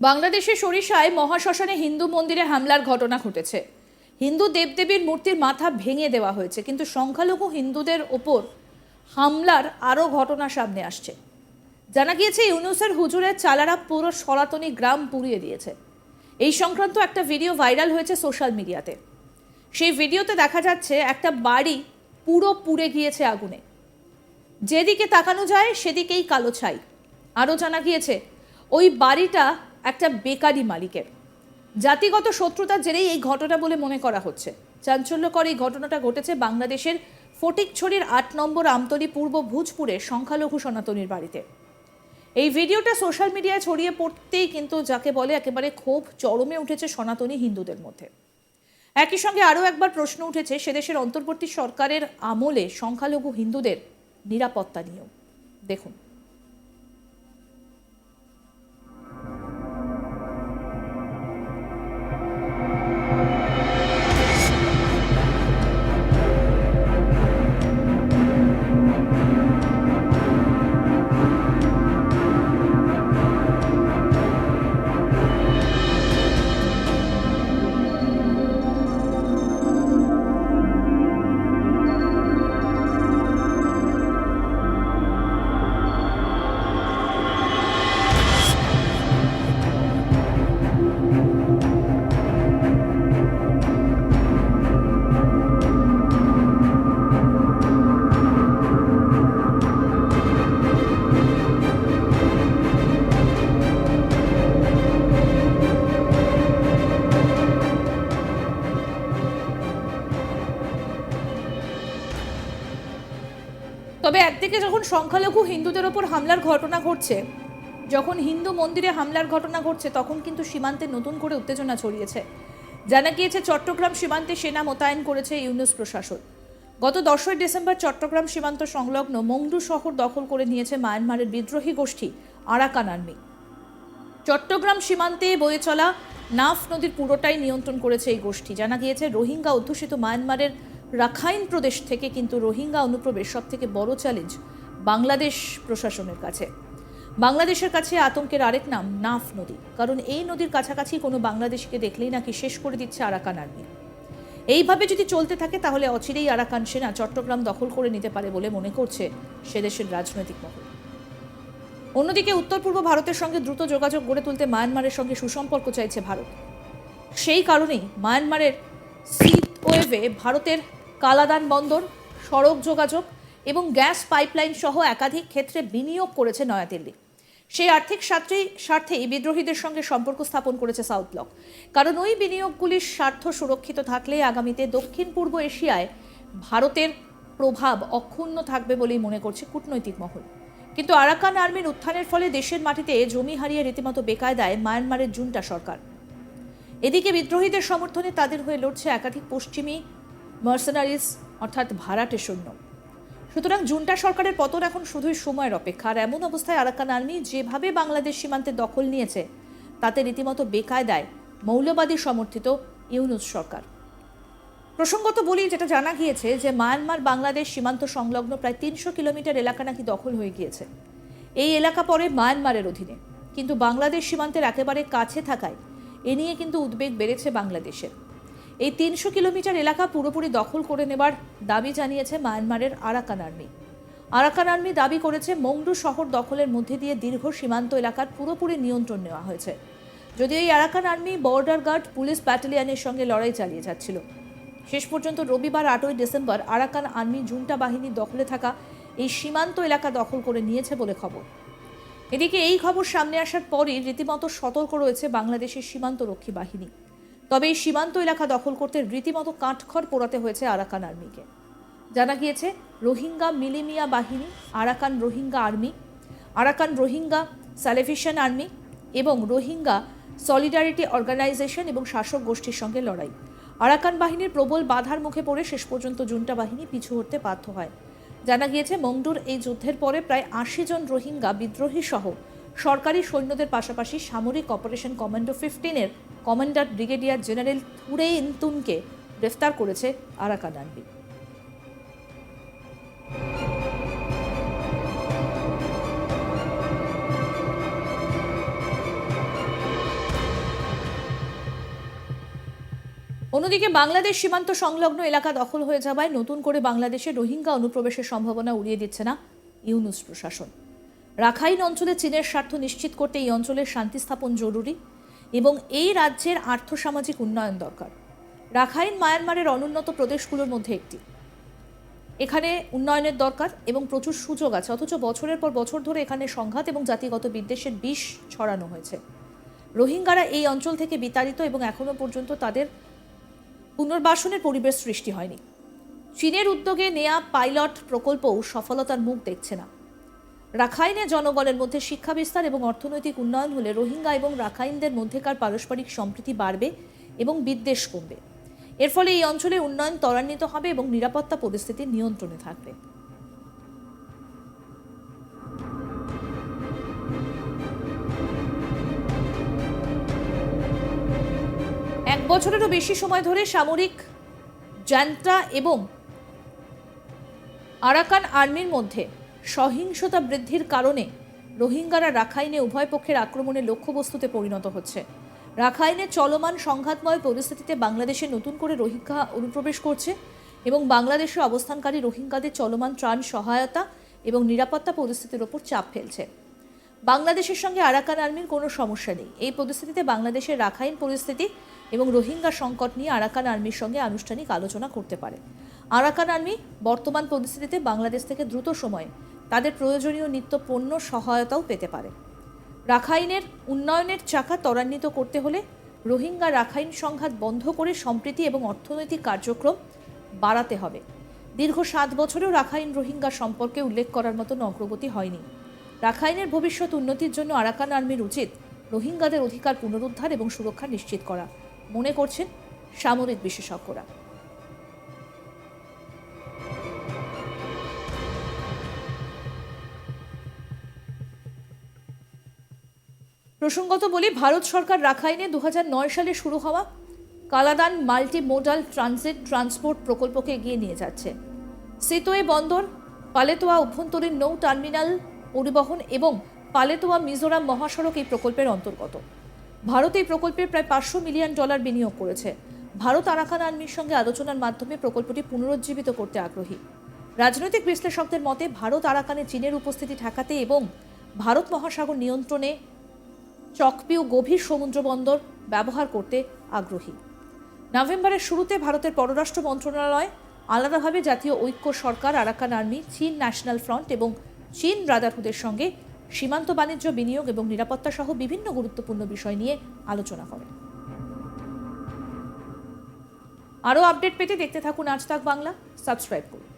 বাংলাদেশের সরিষায় মহাশ্মশানে হিন্দু মন্দিরে হামলার ঘটনা ঘটেছে। হিন্দু দেবদেবীর মূর্তির মাথা ভেঙে দেওয়া হয়েছে, কিন্তু সংখ্যালঘু হিন্দুদের ওপর হামলার আরও ঘটনা সামনে আসছে। জানা গিয়েছে ইউনুসের হুজুরের চালারা পুরো সনাতনী গ্রাম পুড়িয়ে দিয়েছে। এই সংক্রান্ত একটা ভিডিও ভাইরাল হয়েছে সোশ্যাল মিডিয়াতে। সেই ভিডিওতে দেখা যাচ্ছে একটা বাড়ি পুরো পুড়ে গিয়েছে আগুনে, যেদিকে তাকানো যায় সেদিকেই কালো ছাই। আরও জানা গিয়েছে ওই বাড়িটা একটা বেকারি মালিকের। জাতিগত শত্রুতার জেরেই এই ঘটনা বলে মনে করা হচ্ছে। চাঞ্চল্যকর এই ঘটনাটা ঘটেছে বাংলাদেশের ফটিকছড়ির ৮ নম্বর আমতলী পূর্ব ভুজপুরে সংখ্যালঘু সনাতনীর বাড়িতে। এই ভিডিওটা সোশ্যাল মিডিয়ায় ছড়িয়ে পড়তেই কিন্তু যাকে বলে একেবারে ক্ষোভ চরমে উঠেছে সনাতনী হিন্দুদের মধ্যে। একই সঙ্গে আরও একবার প্রশ্ন উঠেছে সেদেশের অন্তর্বর্তী সরকারের আমলে সংখ্যালঘু হিন্দুদের নিরাপত্তা নিয়েও। দেখুন। তবে একদিকে যখন সংখ্যালঘু হিন্দুদের ওপর হামলার ঘটনা ঘটছে, যখন হিন্দু মন্দিরে হামলার ঘটনা ঘটছে, তখন কিন্তু সীমান্তে নতুন করে উত্তেজনা ছড়িয়েছে। জানা গিয়েছে চট্টগ্রাম সীমান্তে সেনা মোতায়েন করেছে ইউনুস প্রশাসন। গত 10ই ডিসেম্বর চট্টগ্রাম সীমান্ত সংলগ্ন মংডু শহর দখল করে নিয়েছে মায়ানমারের বিদ্রোহী গোষ্ঠী আরাকান আর্মি। চট্টগ্রাম সীমান্তে বয়ে চলা নাফ নদীর পুরোটাই নিয়ন্ত্রণ করেছে এই গোষ্ঠী। জানা গিয়েছে রোহিঙ্গা অধ্যুষিত মায়ানমারের রাখাইন প্রদেশ থেকে কিন্তু রোহিঙ্গা অনুপ্রবেশ সব থেকে বড় চ্যালেঞ্জ বাংলাদেশ প্রশাসনের কাছে। বাংলাদেশের কাছে আতঙ্কের আরেক নাম নাফ নদী, কারণ এই নদীর কাছাকাছি কোনো বাংলাদেশিকে দেখলেই নাকি শেষ করে দিচ্ছে আরাকান আর্মি। এইভাবে যদি চলতে থাকে তাহলে অচিরেই আরাকান সেনা চট্টগ্রাম দখল করে নিতে পারে বলে মনে করছে সেদেশের রাজনৈতিক মহল। অন্যদিকে উত্তর পূর্ব ভারতের সঙ্গে দ্রুত যোগাযোগ গড়ে তুলতে মায়ানমারের সঙ্গে সুসম্পর্ক চাইছে ভারত। সেই কারণেই মায়ানমারের সিতওয়েভে ভারতের কালাদান বন্দর, সড়ক যোগাযোগ এবং গ্যাস পাইপলাইন সহ একাধিক ক্ষেত্রে বিনিয়োগ করেছে নয়াদিল্লি। সেই আর্থিক স্বার্থেই বিদ্রোহীদের সঙ্গে সম্পর্ক স্থাপন করেছে সাউথ ব্লক। কারণ ওই বিনিয়োগগুলির স্বার্থ সুরক্ষিত থাকলে আগামীতে দক্ষিণ পূর্ব এশিয়ায় ভারতের প্রভাব অক্ষুণ্ণ থাকবে বলেই মনে করছে কূটনৈতিক মহল। কিন্তু আরাকান আর্মির উত্থানের ফলে দেশের মাটিতে জমি হারিয়ে রীতিমতো বেকায়দায় মায়ানমারের জুন্টা সরকার। এদিকে বিদ্রোহীদের সমর্থনে তাদের হয়ে লড়ছে একাধিক পশ্চিমী মার্সেনারিজ, অর্থাৎ ভাড়াটে সৈন্য। সুতরাং জুন্টা সরকারের পতন এখন শুধুই সময়ের অপেক্ষা। আর এমন অবস্থায় আরাকান আর্মি যেভাবে বাংলাদেশ সীমান্তে দখল নিয়েছে তাতে রীতিমতো বেকায়দায় মৌলবাদী সমর্থিত ইউনুস সরকার। প্রসঙ্গত বলি, যেটা জানা গিয়েছে যে মায়ানমার বাংলাদেশ সীমান্ত সংলগ্ন প্রায় 300 কিলোমিটার এলাকা নাকি দখল হয়ে গিয়েছে। এই এলাকা পরে মায়ানমারের অধীনে, কিন্তু বাংলাদেশ সীমান্তের একেবারে কাছে থাকায় এ নিয়ে কিন্তু উদ্বেগ বেড়েছে বাংলাদেশের। এই 300 কিলোমিটার এলাকা পুরোপুরি দখল করে নেবার দাবি জানিয়েছে মায়ানমারের আরাকান আর্মি। আরাকান আর্মি দাবি করেছে মংডু শহর দখলের মধ্যে দিয়ে দীর্ঘ সীমান্ত এলাকার পুরোপুরি নিয়ন্ত্রণ নেওয়া হয়েছে। যদিও এই Arakan Army border guard police ব্যাটালিয়নের সঙ্গে লড়াই চালিয়ে যাচ্ছিল। শেষ পর্যন্ত রবিবার 8ই ডিসেম্বর আরাকান আর্মি জুন্টা বাহিনীর দখলে থাকা এই সীমান্ত এলাকা দখল করে নিয়েছে বলে খবর। এদিকে এই খবর সামনে আসার পরই রীতিমতো সতর্ক রয়েছে বাংলাদেশের সীমান্তরক্ষী বাহিনী। তবে এই সীমান্ত এলাকা দখল করতে রীতিমতো কাঠখড় পোড়াতে হয়েছে আরাকান আর্মিকে। জানা গিয়েছে রোহিঙ্গা মিলিমিয়া বাহিনী, Arakan Rohingya Army, Arakan Rohingya Salvation Army এবং রোহিঙ্গা সলিডারিটি অর্গানাইজেশন এবং শাসক গোষ্ঠীর সঙ্গে লড়াই। আরাকান বাহিনীর প্রবল বাধার মুখে পড়ে শেষ পর্যন্ত জুন্টা বাহিনী পিছু হটতে বাধ্য হয়। জানা গিয়েছে মংডুর এই যুদ্ধের পরে প্রায় 80 জন রোহিঙ্গা বিদ্রোহী সহ সরকারি সৈন্যদের পাশাপাশি সামরিক অপারেশন কমান্ডো 15-এর কমান্ডার ব্রিগেডিয়ার জেনারেল থুরে ইনতুনকে গ্রেফতার করেছে আরাকান আর্মি। অন্যদিকে বাংলাদেশ সীমান্ত সংলগ্ন এলাকা দখল হয়ে যাওয়ায় নতুন করে বাংলাদেশে রোহিঙ্গা অনুপ্রবেশের সম্ভাবনা উড়িয়ে দিচ্ছে না ইউনূস প্রশাসন। রাখাইন অঞ্চলে চীনের স্বার্থ নিশ্চিত করতে এই অঞ্চলের শান্তি স্থাপন জরুরি এবং এই রাজ্যের আর্থসামাজিক উন্নয়ন দরকার। রাখাইন মায়ানমারের অনুন্নত প্রদেশগুলোর মধ্যে একটি। এখানে উন্নয়নের দরকার এবং প্রচুর সুযোগ আছে, অথচ বছরের পর বছর ধরে এখানে সংঘাত এবং জাতিগত বিদ্বেষের বিষ ছড়ানো হয়েছে। রোহিঙ্গারা এই অঞ্চল থেকে বিতাড়িত এবং এখনো পর্যন্ত তাদের পুনর্বাসনের পরিবেশ সৃষ্টি হয়নি। চীনের উদ্যোগে নেয়া পাইলট প্রকল্পও সফলতার মুখ দেখছে না। রাখাইনে জনগণের মধ্যে শিক্ষা বিস্তার এবং অর্থনৈতিক উন্নয়ন হলে রোহিঙ্গা এবং রাখাইনদের মধ্যেকার পারস্পরিক সম্প্রীতি বাড়বে এবং বিদ্বেষ কমবে। এর ফলে এই অঞ্চলের উন্নয়ন ত্বরান্বিত হবে এবং নিরাপত্তা পরিস্থিতি নিয়ন্ত্রণে থাকবে। এক বছরেরও বেশি সময় ধরে সামরিক জান্তা এবং আরাকান আর্মির মধ্যে সহিংসতা বৃদ্ধির কারণে রোহিঙ্গারা রাখাইনে উভয় পক্ষের আক্রমণের লক্ষ্যবস্তুতে পরিণত হচ্ছে। রাখাইনে চলমান সংঘাতময় পরিস্থিতিতে বাংলাদেশে নতুন করে রোহিঙ্গা অনুপ্রবেশ করছে এবং বাংলাদেশে অবস্থানকারী রোহিঙ্গাদের চলমান ত্রাণ সহায়তা এবং নিরাপত্তা পরিস্থিতির ওপর চাপ ফেলছে। বাংলাদেশের সঙ্গে আরাকান আর্মির কোনো সমস্যা নেই। এই পরিস্থিতিতে বাংলাদেশের রাখাইন পরিস্থিতি এবং রোহিঙ্গা সংকট নিয়ে আরাকান আর্মির সঙ্গে আনুষ্ঠানিক আলোচনা করতে পারে। আরাকান আর্মি বর্তমান পরিস্থিতিতে বাংলাদেশ থেকে দ্রুত সময়ে তাদের প্রয়োজনীয় নিত্য পণ্য সহায়তাও পেতে পারে। রাখাইনের উন্নয়নের চাকা ত্বরান্বিত করতে হলে রোহিঙ্গা রাখাইন সংঘাত বন্ধ করে সম্প্রীতি এবং অর্থনৈতিক কার্যক্রম বাড়াতে হবে। দীর্ঘ 7 বছরেও রাখাইন রোহিঙ্গা সম্পর্কে উল্লেখ করার মতন অগ্রগতি হয়নি। রাখাইনের ভবিষ্যৎ উন্নতির জন্য আরাকান আর্মির উচিত রোহিঙ্গাদের অধিকার পুনরুদ্ধার এবং সুরক্ষা নিশ্চিত করা, মনে করছেন সামরিক বিশেষজ্ঞরা। প্রসঙ্গত বলি, ভারত সরকার রাখাইনে 2009 সালে শুরু হওয়া Kaladan multi modal transit transport প্রকল্পকে এগিয়ে নিয়ে যাচ্ছে। সিতোয়ে বন্দর, পালেতোয়া অভ্যন্তরীণ নৌ টার্মিনাল পরিবহন এবং পালেতোয়া মিজোরাম মহাসড়ক এই প্রকল্পের অন্তর্গত। ভারত এই প্রকল্পে প্রায় $500 মিলিয়ন বিনিয়োগ করেছে। ভারত আরাকান আর্মির সঙ্গে আলোচনার মাধ্যমে প্রকল্পটি পুনরুজ্জীবিত করতে আগ্রহী। রাজনৈতিক বিশ্লেষকদের মতে ভারত আরাকানে চীনের উপস্থিতি ঠেকাতে এবং ভারত মহাসাগর নিয়ন্ত্রণে চকপিউ গভীর সমুদ্র বন্দর ব্যবহার করতে আগ্রহী। নভেম্বরের শুরুতে ভারতের পররাষ্ট্র মন্ত্রণালয় আলাদাভাবে জাতীয় ঐক্য সরকার, আরাকান আর্মি, চীন ন্যাশনাল ফ্রন্ট এবং চীন ব্রাদারহুডের সঙ্গে সীমান্ত বাণিজ্য, বিনিয়োগ এবং নিরাপত্তা সহ বিভিন্ন গুরুত্বপূর্ণ বিষয় নিয়ে আলোচনা করে। আরও আপডেট পেতে দেখতে থাকুন আজ তাক বাংলা, সাবস্ক্রাইব করুন।